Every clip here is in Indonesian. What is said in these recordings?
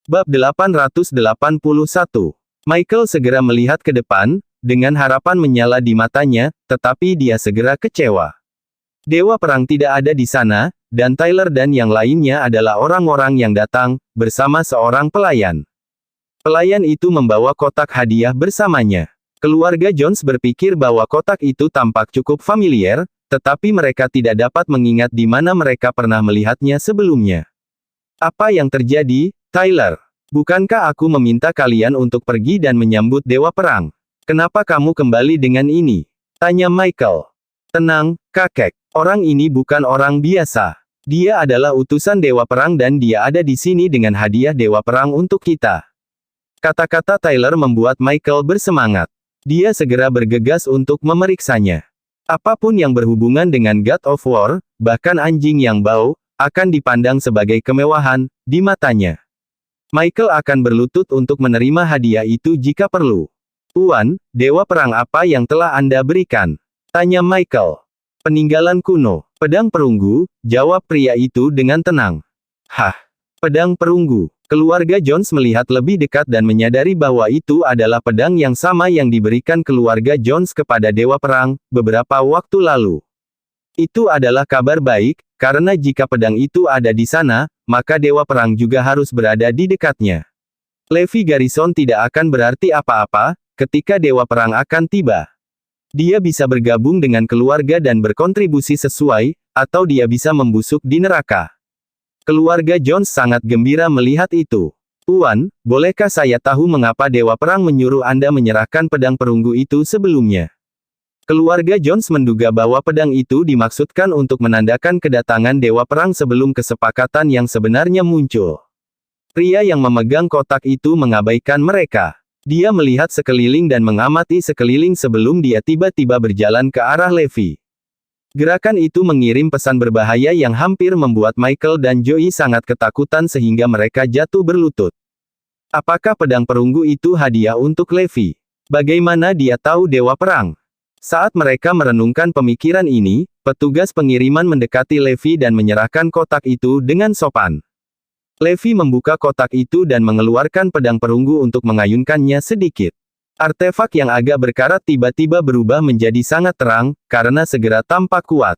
Bab 881. Michael segera melihat ke depan, dengan harapan menyala di matanya, tetapi dia segera kecewa. Dewa Perang tidak ada di sana, dan Tyler dan yang lainnya adalah orang-orang yang datang, bersama seorang pelayan. Pelayan itu membawa kotak hadiah bersamanya. Keluarga Jones berpikir bahwa kotak itu tampak cukup familiar, tetapi mereka tidak dapat mengingat di mana mereka pernah melihatnya sebelumnya. Apa yang terjadi, Tyler? Bukankah aku meminta kalian untuk pergi dan menyambut Dewa Perang? Kenapa kamu kembali dengan ini? Tanya Michael. Tenang, kakek. Orang ini bukan orang biasa. Dia adalah utusan Dewa Perang dan dia ada di sini dengan hadiah Dewa Perang untuk kita. Kata-kata Tyler membuat Michael bersemangat. Dia segera bergegas untuk memeriksanya. Apapun yang berhubungan dengan God of War, bahkan anjing yang bau, akan dipandang sebagai kemewahan di matanya. Michael akan berlutut untuk menerima hadiah itu jika perlu. Tuan, Dewa Perang apa yang telah Anda berikan? Tanya Michael. Peninggalan kuno. Pedang perunggu, jawab pria itu dengan tenang. Hah? Pedang perunggu. Keluarga Jones melihat lebih dekat dan menyadari bahwa itu adalah pedang yang sama yang diberikan keluarga Jones kepada Dewa Perang, beberapa waktu lalu. Itu adalah kabar baik, karena jika pedang itu ada di sana, maka Dewa Perang juga harus berada di dekatnya. Levi Garrison tidak akan berarti apa-apa, ketika Dewa Perang akan tiba. Dia bisa bergabung dengan keluarga dan berkontribusi sesuai, atau dia bisa membusuk di neraka. Keluarga Jones sangat gembira melihat itu. Tuan, bolehkah saya tahu mengapa Dewa Perang menyuruh Anda menyerahkan pedang perunggu itu sebelumnya? Keluarga Jones menduga bahwa pedang itu dimaksudkan untuk menandakan kedatangan Dewa Perang sebelum kesepakatan yang sebenarnya muncul. Pria yang memegang kotak itu mengabaikan mereka. Dia melihat sekeliling dan mengamati sekeliling sebelum dia tiba-tiba berjalan ke arah Levi. Gerakan itu mengirim pesan berbahaya yang hampir membuat Michael dan Joey sangat ketakutan sehingga mereka jatuh berlutut. Apakah pedang perunggu itu hadiah untuk Levi? Bagaimana dia tahu Dewa Perang? Saat mereka merenungkan pemikiran ini, petugas pengiriman mendekati Levi dan menyerahkan kotak itu dengan sopan. Levi membuka kotak itu dan mengeluarkan pedang perunggu untuk mengayunkannya sedikit. Artefak yang agak berkarat tiba-tiba berubah menjadi sangat terang, karena segera tampak kuat.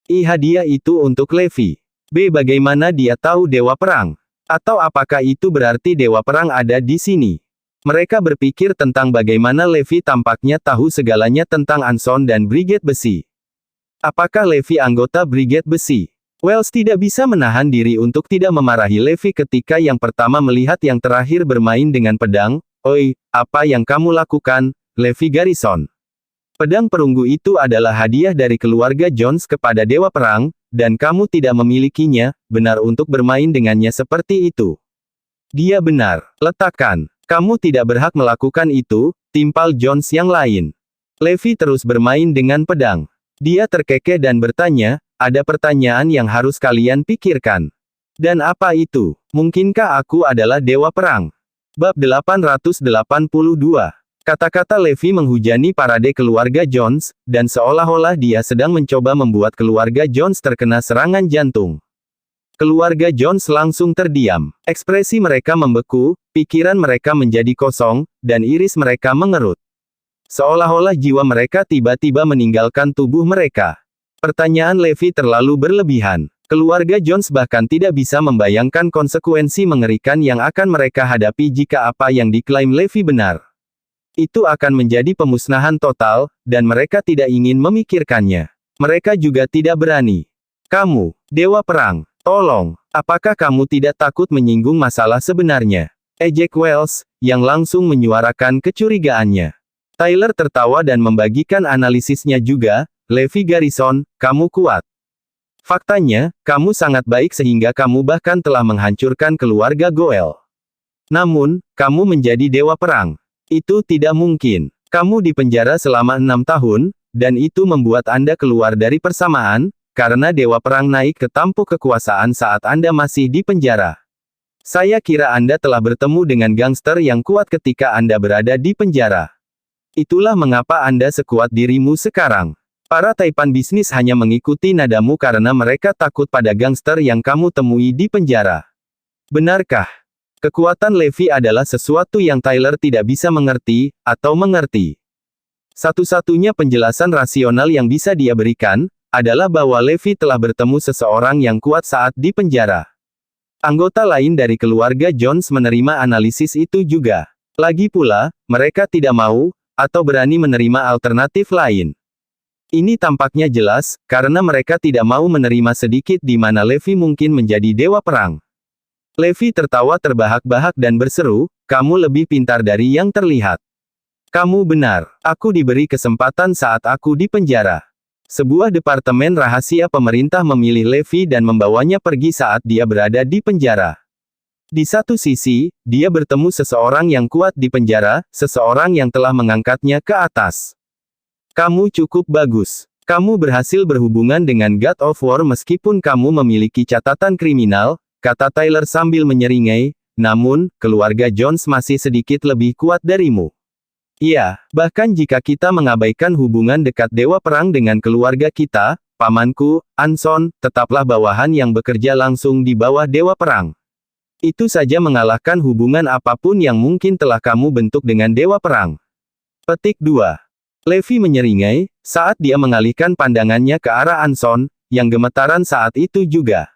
Hadiah itu untuk Levi. Bagaimana dia tahu Dewa Perang? Atau apakah itu berarti Dewa Perang ada di sini? Mereka berpikir tentang bagaimana Levi tampaknya tahu segalanya tentang Anson dan Brigade Besi. Apakah Levi anggota Brigade Besi? Wells tidak bisa menahan diri untuk tidak memarahi Levi ketika yang pertama melihat yang terakhir bermain dengan pedang. Oi, apa yang kamu lakukan, Levi Garrison? Pedang perunggu itu adalah hadiah dari keluarga Jones kepada Dewa Perang, dan kamu tidak memilikinya, benar untuk bermain dengannya seperti itu. Dia benar. Letakkan. Kamu tidak berhak melakukan itu, timpal Jones yang lain. Levi terus bermain dengan pedang. Dia terkekeh dan bertanya, ada pertanyaan yang harus kalian pikirkan. Dan apa itu? Mungkinkah aku adalah Dewa Perang? Bab 882. Kata-kata Levi menghujani parade keluarga Jones, dan seolah-olah dia sedang mencoba membuat keluarga Jones terkena serangan jantung. Keluarga Jones langsung terdiam. Ekspresi mereka membeku, pikiran mereka menjadi kosong, dan iris mereka mengerut. Seolah-olah jiwa mereka tiba-tiba meninggalkan tubuh mereka. Pertanyaan Levi terlalu berlebihan. Keluarga Jones bahkan tidak bisa membayangkan konsekuensi mengerikan yang akan mereka hadapi jika apa yang diklaim Levi benar. Itu akan menjadi pemusnahan total, dan mereka tidak ingin memikirkannya. Mereka juga tidak berani. Kamu, Dewa Perang, tolong, apakah kamu tidak takut menyinggung masalah sebenarnya? Ejek Wells, yang langsung menyuarakan kecurigaannya. Tyler tertawa dan membagikan analisisnya juga, Levi Garrison, kamu kuat. Faktanya, kamu sangat baik sehingga kamu bahkan telah menghancurkan keluarga Goel. Namun, kamu menjadi Dewa Perang. Itu tidak mungkin. Kamu dipenjara selama 6 tahun, dan itu membuat Anda keluar dari persamaan, karena Dewa Perang naik ke tampuk kekuasaan saat Anda masih di penjara. Saya kira Anda telah bertemu dengan gangster yang kuat ketika Anda berada di penjara. Itulah mengapa Anda sekuat dirimu sekarang. Para taipan bisnis hanya mengikuti nadamu karena mereka takut pada gangster yang kamu temui di penjara. Benarkah? Kekuatan Levi adalah sesuatu yang Tyler tidak bisa mengerti, atau mengerti. Satu-satunya penjelasan rasional yang bisa dia berikan, adalah bahwa Levi telah bertemu seseorang yang kuat saat di penjara. Anggota lain dari keluarga Jones menerima analisis itu juga. Lagi pula, mereka tidak mau, atau berani menerima alternatif lain. Ini tampaknya jelas, karena mereka tidak mau menerima sedikit di mana Levi mungkin menjadi dewa perang. Levi tertawa terbahak-bahak dan berseru, "Kamu lebih pintar dari yang terlihat." "Kamu benar. Aku diberi kesempatan saat aku di penjara." Sebuah departemen rahasia pemerintah memilih Levi dan membawanya pergi saat dia berada di penjara. Di satu sisi, dia bertemu seseorang yang kuat di penjara, seseorang yang telah mengangkatnya ke atas. "Kamu cukup bagus. Kamu berhasil berhubungan dengan God of War meskipun kamu memiliki catatan kriminal," kata Tyler sambil menyeringai, "namun, keluarga Jones masih sedikit lebih kuat darimu. Iya, bahkan jika kita mengabaikan hubungan dekat Dewa Perang dengan keluarga kita, pamanku, Anson, tetaplah bawahan yang bekerja langsung di bawah Dewa Perang. Itu saja mengalahkan hubungan apapun yang mungkin telah kamu bentuk dengan Dewa Perang." Petik 2. Levi menyeringai, saat dia mengalihkan pandangannya ke arah Anson, yang gemetaran saat itu juga.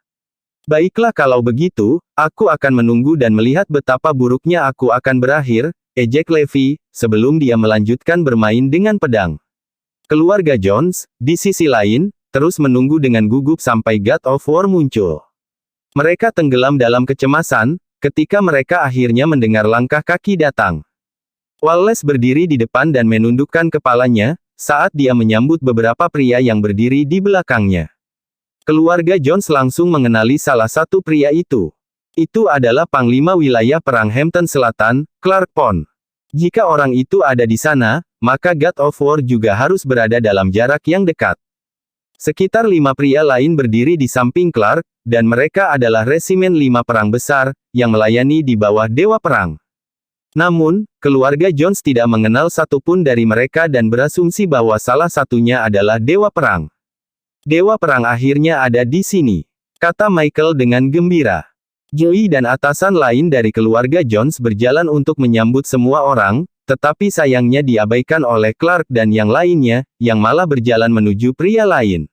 "Baiklah kalau begitu, aku akan menunggu dan melihat betapa buruknya aku akan berakhir," ejek Levi, sebelum dia melanjutkan bermain dengan pedang. Keluarga Jones, di sisi lain, terus menunggu dengan gugup sampai God of War muncul. Mereka tenggelam dalam kecemasan, ketika mereka akhirnya mendengar langkah kaki datang. Wallace berdiri di depan dan menundukkan kepalanya, saat dia menyambut beberapa pria yang berdiri di belakangnya. Keluarga Jones langsung mengenali salah satu pria itu. Itu adalah Panglima Wilayah Perang Hampton Selatan, Clark Pond. Jika orang itu ada di sana, maka God of War juga harus berada dalam jarak yang dekat. Sekitar 5 pria lain berdiri di samping Clark, dan mereka adalah resimen 5 perang besar, yang melayani di bawah Dewa Perang. Namun, keluarga Jones tidak mengenal satupun dari mereka dan berasumsi bahwa salah satunya adalah Dewa Perang. "Dewa Perang akhirnya ada di sini," kata Michael dengan gembira. Joey dan atasan lain dari keluarga Jones berjalan untuk menyambut semua orang, tetapi sayangnya diabaikan oleh Clark dan yang lainnya, yang malah berjalan menuju pria lain.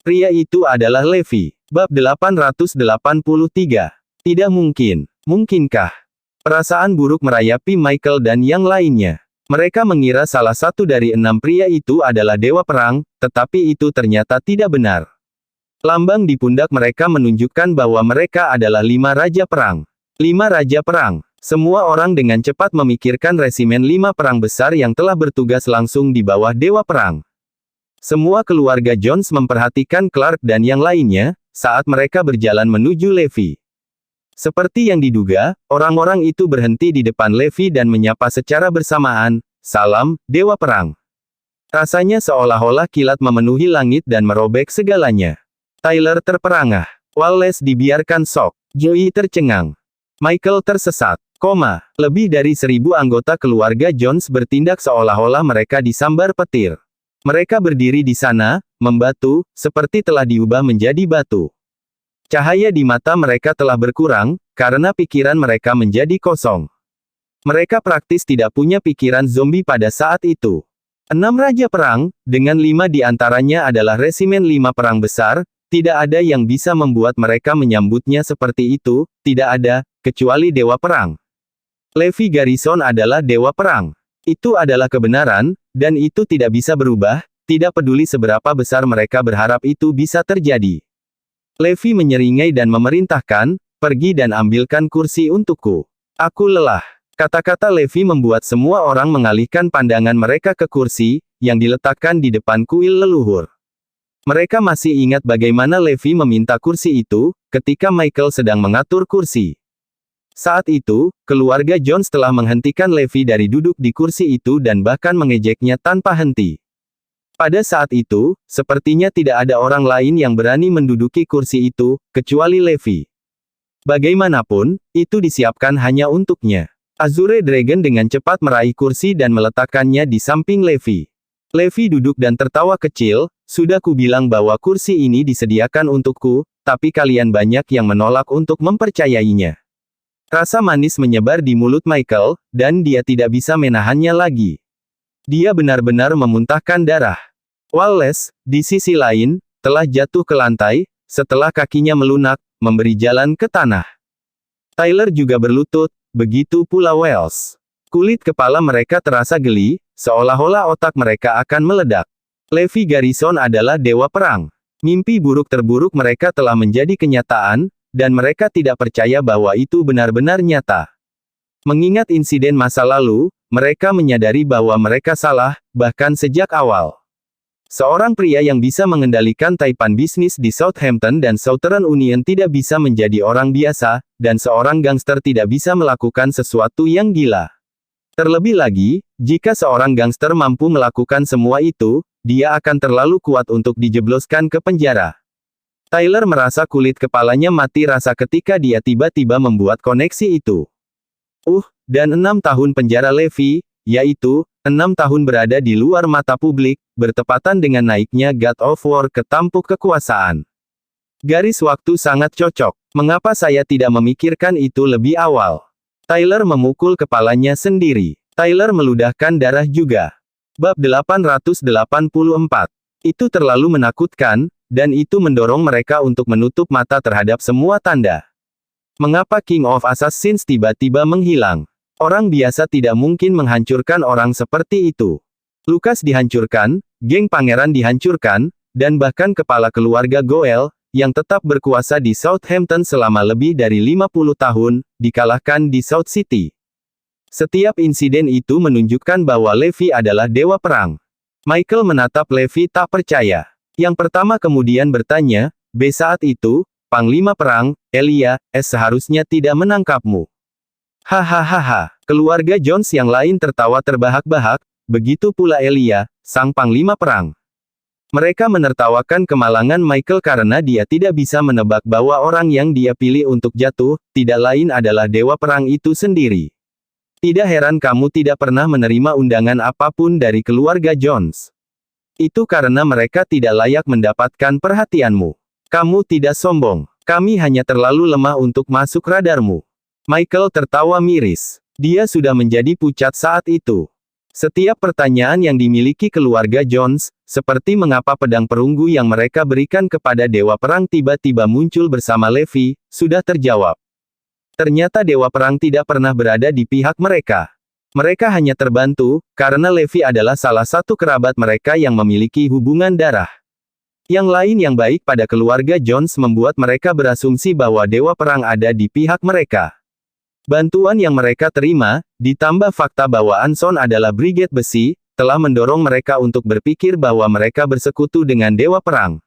Pria itu adalah Levi. Bab 883. Tidak mungkin. Mungkinkah? Perasaan buruk merayapi Michael dan yang lainnya. Mereka mengira salah satu dari 6 pria itu adalah Dewa Perang, tetapi itu ternyata tidak benar. Lambang di pundak mereka menunjukkan bahwa mereka adalah 5 Raja Perang. 5 Raja Perang. Semua orang dengan cepat memikirkan resimen 5 perang besar yang telah bertugas langsung di bawah Dewa Perang. Semua keluarga Jones memperhatikan Clark dan yang lainnya, saat mereka berjalan menuju Levi. Seperti yang diduga, orang-orang itu berhenti di depan Levi dan menyapa secara bersamaan, "Salam, Dewa Perang." Rasanya seolah-olah kilat memenuhi langit dan merobek segalanya. Tyler terperangah. Wallace dibiarkan sok. Joey tercengang. Michael tersesat. Lebih dari 1000 anggota keluarga Jones bertindak seolah-olah mereka disambar petir. Mereka berdiri di sana, membatu, seperti telah diubah menjadi batu. Cahaya di mata mereka telah berkurang, karena pikiran mereka menjadi kosong. Mereka praktis tidak punya pikiran zombie pada saat itu. 6 Raja Perang, dengan 5 di antaranya adalah resimen 5 perang besar, tidak ada yang bisa membuat mereka menyambutnya seperti itu, tidak ada, kecuali Dewa Perang. Levi Garrison adalah Dewa Perang. Itu adalah kebenaran, dan itu tidak bisa berubah, tidak peduli seberapa besar mereka berharap itu bisa terjadi. Levi menyeringai dan memerintahkan, "Pergi dan ambilkan kursi untukku. Aku lelah." Kata-kata Levi membuat semua orang mengalihkan pandangan mereka ke kursi, yang diletakkan di depan kuil leluhur. Mereka masih ingat bagaimana Levi meminta kursi itu, ketika Michael sedang mengatur kursi. Saat itu, keluarga Jones telah menghentikan Levi dari duduk di kursi itu dan bahkan mengejeknya tanpa henti. Pada saat itu, sepertinya tidak ada orang lain yang berani menduduki kursi itu, kecuali Levi. Bagaimanapun, itu disiapkan hanya untuknya. Azure Dragon dengan cepat meraih kursi dan meletakkannya di samping Levi. Levi duduk dan tertawa kecil, "Sudah kubilang bahwa kursi ini disediakan untukku, tapi kalian banyak yang menolak untuk mempercayainya. Rasa manis menyebar di mulut Michael, dan dia tidak bisa menahannya lagi. Dia benar-benar memuntahkan darah. Wallace, di sisi lain, telah jatuh ke lantai, setelah kakinya melunak, memberi jalan ke tanah. Tyler juga berlutut, begitu pula Wells. Kulit kepala mereka terasa geli, seolah-olah otak mereka akan meledak. Levi Garrison adalah dewa perang. Mimpi buruk terburuk mereka telah menjadi kenyataan, dan mereka tidak percaya bahwa itu benar-benar nyata. Mengingat insiden masa lalu, mereka menyadari bahwa mereka salah, bahkan sejak awal. Seorang pria yang bisa mengendalikan taipan bisnis di Southampton dan Southern Union tidak bisa menjadi orang biasa, dan seorang gangster tidak bisa melakukan sesuatu yang gila. Terlebih lagi, jika seorang gangster mampu melakukan semua itu, dia akan terlalu kuat untuk dijebloskan ke penjara. Tyler merasa kulit kepalanya mati rasa ketika dia tiba-tiba membuat koneksi itu. Dan 6 tahun penjara Levi, yaitu, 6 tahun berada di luar mata publik, bertepatan dengan naiknya God of War ke tampuk kekuasaan. Garis waktu sangat cocok. Mengapa saya tidak memikirkan itu lebih awal? Tyler memukul kepalanya sendiri. Tyler meludahkan darah juga. Bab 884. Itu terlalu menakutkan, dan itu mendorong mereka untuk menutup mata terhadap semua tanda. Mengapa King of Assassins tiba-tiba menghilang? Orang biasa tidak mungkin menghancurkan orang seperti itu. Lucas dihancurkan, geng pangeran dihancurkan, dan bahkan kepala keluarga Goel, yang tetap berkuasa di Southampton selama lebih dari 50 tahun, dikalahkan di South City. Setiap insiden itu menunjukkan bahwa Levi adalah dewa perang. Michael menatap Levi tak percaya. Yang pertama kemudian bertanya, saat itu, Panglima Perang, Elia, seharusnya tidak menangkapmu. Hahaha. Keluarga Jones yang lain tertawa terbahak-bahak, begitu pula Elia, sang Panglima Perang. Mereka menertawakan kemalangan Michael karena dia tidak bisa menebak bahwa orang yang dia pilih untuk jatuh, tidak lain adalah dewa perang itu sendiri. Tidak heran kamu tidak pernah menerima undangan apapun dari keluarga Jones. Itu karena mereka tidak layak mendapatkan perhatianmu. Kamu tidak sombong. Kami hanya terlalu lemah untuk masuk radarmu. Michael tertawa miris. Dia sudah menjadi pucat saat itu. Setiap pertanyaan yang dimiliki keluarga Jones, seperti mengapa pedang perunggu yang mereka berikan kepada dewa perang tiba-tiba muncul bersama Levi, sudah terjawab. Ternyata dewa perang tidak pernah berada di pihak mereka. Mereka hanya terbantu, karena Levi adalah salah satu kerabat mereka yang memiliki hubungan darah. Yang lain yang baik pada keluarga Jones membuat mereka berasumsi bahwa dewa perang ada di pihak mereka. Bantuan yang mereka terima, ditambah fakta bahwa Anson adalah Brigade Besi, telah mendorong mereka untuk berpikir bahwa mereka bersekutu dengan dewa perang.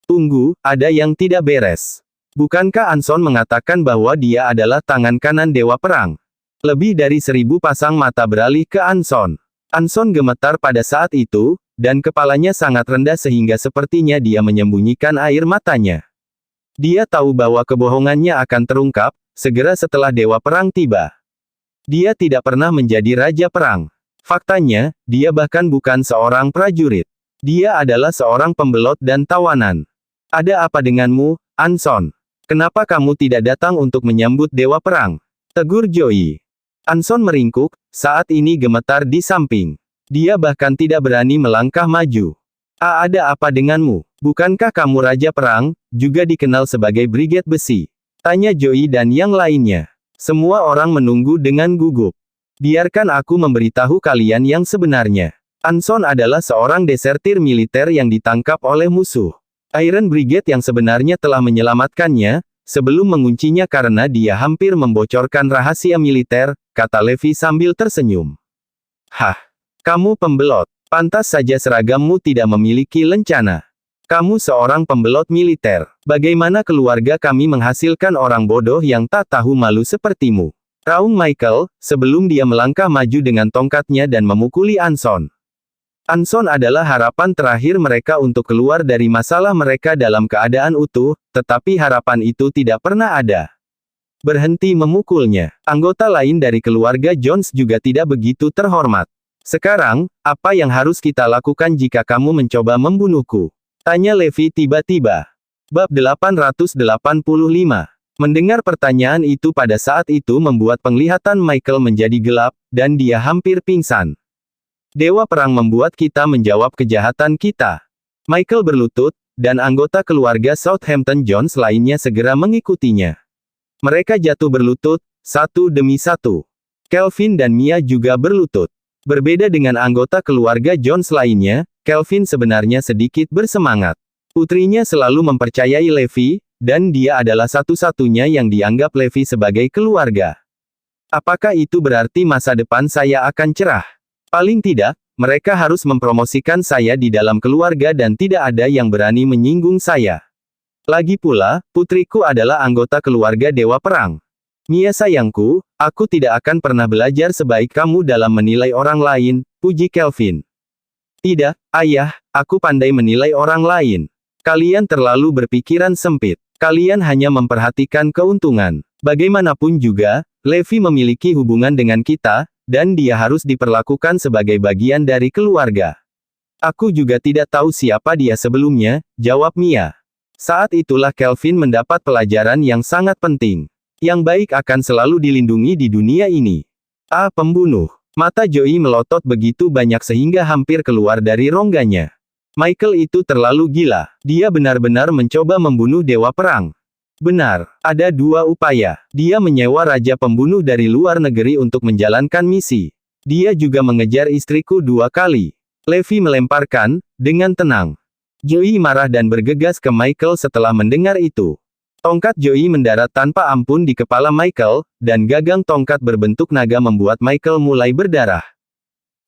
Tunggu, ada yang tidak beres. Bukankah Anson mengatakan bahwa dia adalah tangan kanan dewa perang? Lebih dari 1000 pasang mata beralih ke Anson. Anson gemetar pada saat itu, dan kepalanya sangat rendah sehingga sepertinya dia menyembunyikan air matanya. Dia tahu bahwa kebohongannya akan terungkap, segera setelah dewa perang tiba. Dia tidak pernah menjadi raja perang. Faktanya, dia bahkan bukan seorang prajurit. Dia adalah seorang pembelot dan tawanan. Ada apa denganmu, Anson? Kenapa kamu tidak datang untuk menyambut dewa perang? Tegur Joey. Anson meringkuk, saat ini gemetar di samping. Dia bahkan tidak berani melangkah maju. Ada apa denganmu? Bukankah kamu raja perang, juga dikenal sebagai Brigade Besi? Tanya Joey dan yang lainnya. Semua orang menunggu dengan gugup. Biarkan aku memberitahu kalian yang sebenarnya. Anson adalah seorang desertir militer yang ditangkap oleh musuh. Iron Brigade yang sebenarnya telah menyelamatkannya, sebelum menguncinya karena dia hampir membocorkan rahasia militer, kata Levi sambil tersenyum. Hah? Kamu pembelot. Pantas saja seragammu tidak memiliki lencana. Kamu seorang pembelot militer. Bagaimana keluarga kami menghasilkan orang bodoh yang tak tahu malu sepertimu? Raung Michael, sebelum dia melangkah maju dengan tongkatnya dan memukuli Anson. Anson adalah harapan terakhir mereka untuk keluar dari masalah mereka dalam keadaan utuh, tetapi harapan itu tidak pernah ada. Berhenti memukulnya. Anggota lain dari keluarga Jones juga tidak begitu terhormat. Sekarang, apa yang harus kita lakukan jika kamu mencoba membunuhku? Tanya Levi tiba-tiba. Bab 885. Mendengar pertanyaan itu pada saat itu membuat penglihatan Michael menjadi gelap, dan dia hampir pingsan. Dewa Perang membuat kita menjawab kejahatan kita. Michael berlutut, dan anggota keluarga Southampton Jones lainnya segera mengikutinya. Mereka jatuh berlutut, satu demi satu. Kelvin dan Mia juga berlutut. Berbeda dengan anggota keluarga Jones lainnya, Kelvin sebenarnya sedikit bersemangat. Putrinya selalu mempercayai Levi, dan dia adalah satu-satunya yang dianggap Levi sebagai keluarga. Apakah itu berarti masa depan saya akan cerah? Paling tidak, mereka harus mempromosikan saya di dalam keluarga dan tidak ada yang berani menyinggung saya. Lagi pula, putriku adalah anggota keluarga Dewa Perang. Mia sayangku, aku tidak akan pernah belajar sebaik kamu dalam menilai orang lain, puji Kelvin. Tidak, ayah, aku pandai menilai orang lain. Kalian terlalu berpikiran sempit. Kalian hanya memperhatikan keuntungan. Bagaimanapun juga, Levi memiliki hubungan dengan kita, dan dia harus diperlakukan sebagai bagian dari keluarga. Aku juga tidak tahu siapa dia sebelumnya, jawab Mia. Saat itulah Kelvin mendapat pelajaran yang sangat penting. Yang baik akan selalu dilindungi di dunia ini. Pembunuh. Mata Joey melotot begitu banyak sehingga hampir keluar dari rongganya. Michael itu terlalu gila. Dia benar-benar mencoba membunuh Dewa Perang. Benar, ada dua upaya. Dia menyewa raja pembunuh dari luar negeri untuk menjalankan misi. Dia juga mengejar istriku 2 kali. Levi melemparkan, dengan tenang. Joey marah dan bergegas ke Michael setelah mendengar itu. Tongkat Joey mendarat tanpa ampun di kepala Michael, dan gagang tongkat berbentuk naga membuat Michael mulai berdarah.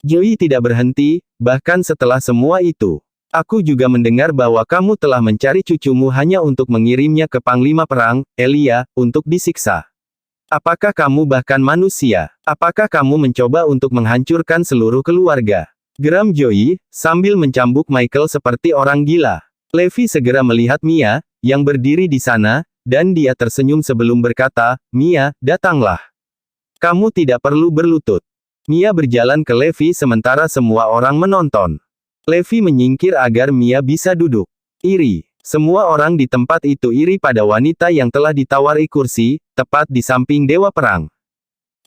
Joey tidak berhenti, bahkan setelah semua itu. Aku juga mendengar bahwa kamu telah mencari cucumu hanya untuk mengirimnya ke Panglima Perang, Elia, untuk disiksa. Apakah kamu bahkan manusia? Apakah kamu mencoba untuk menghancurkan seluruh keluarga? Geram Joey, sambil mencambuk Michael seperti orang gila. Levi segera melihat Mia, yang berdiri di sana, dan dia tersenyum sebelum berkata, Mia, datanglah. Kamu tidak perlu berlutut. Mia berjalan ke Levi sementara semua orang menonton. Levi menyingkir agar Mia bisa duduk. Iri. Semua orang di tempat itu iri pada wanita yang telah ditawari kursi, tepat di samping Dewa Perang.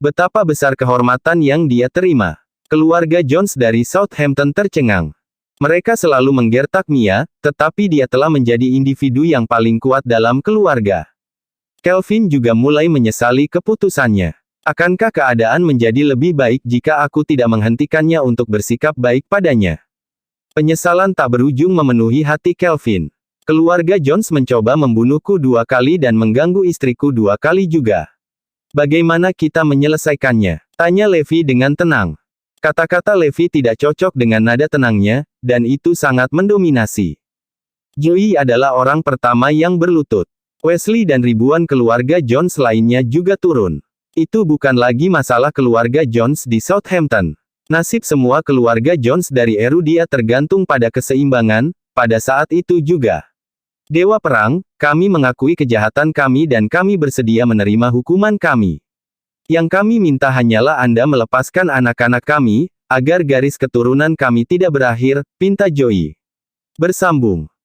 Betapa besar kehormatan yang dia terima. Keluarga Jones dari Southampton tercengang. Mereka selalu menggertak Mia, tetapi dia telah menjadi individu yang paling kuat dalam keluarga. Kelvin juga mulai menyesali keputusannya. Akankah keadaan menjadi lebih baik jika aku tidak menghentikannya untuk bersikap baik padanya? Penyesalan tak berujung memenuhi hati Kelvin. Keluarga Jones mencoba membunuhku 2 kali dan mengganggu istriku 2 kali juga. Bagaimana kita menyelesaikannya? Tanya Levi dengan tenang. Kata-kata Levi tidak cocok dengan nada tenangnya, dan itu sangat mendominasi. Joey adalah orang pertama yang berlutut. Wesley dan ribuan keluarga Jones lainnya juga turun. Itu bukan lagi masalah keluarga Jones di Southampton. Nasib semua keluarga Jones dari Erudia tergantung pada keseimbangan, pada saat itu juga. Dewa Perang, kami mengakui kejahatan kami dan kami bersedia menerima hukuman kami. Yang kami minta hanyalah Anda melepaskan anak-anak kami, agar garis keturunan kami tidak berakhir, pinta Joey. Bersambung.